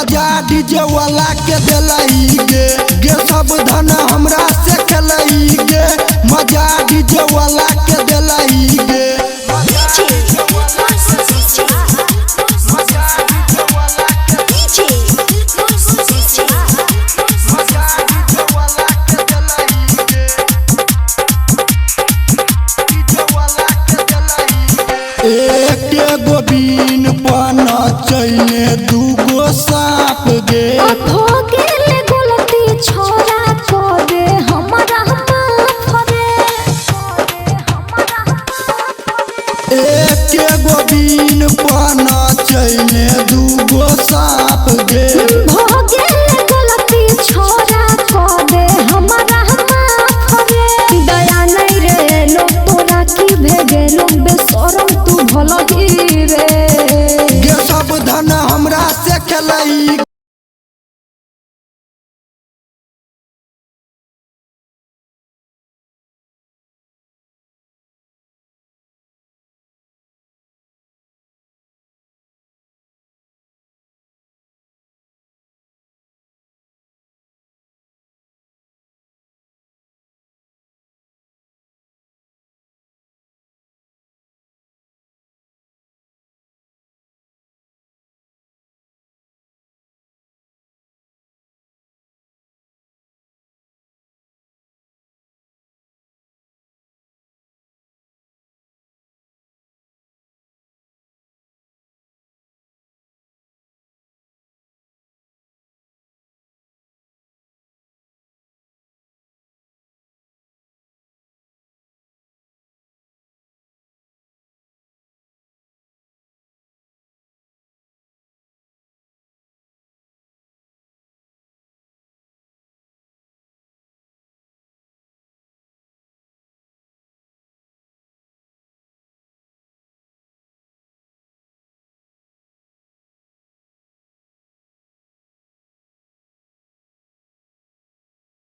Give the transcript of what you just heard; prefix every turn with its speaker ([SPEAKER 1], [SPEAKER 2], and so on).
[SPEAKER 1] मजा डीजे वाला के दिलाई गे सब धन हमरा से खेलई गे मजा डीजे वाला के दिलाई गे एक गोबिन पन चैने दूगो साप गे
[SPEAKER 2] छोरा को दे हमरा
[SPEAKER 1] एक गोबिन पन चैने दूगो साप गे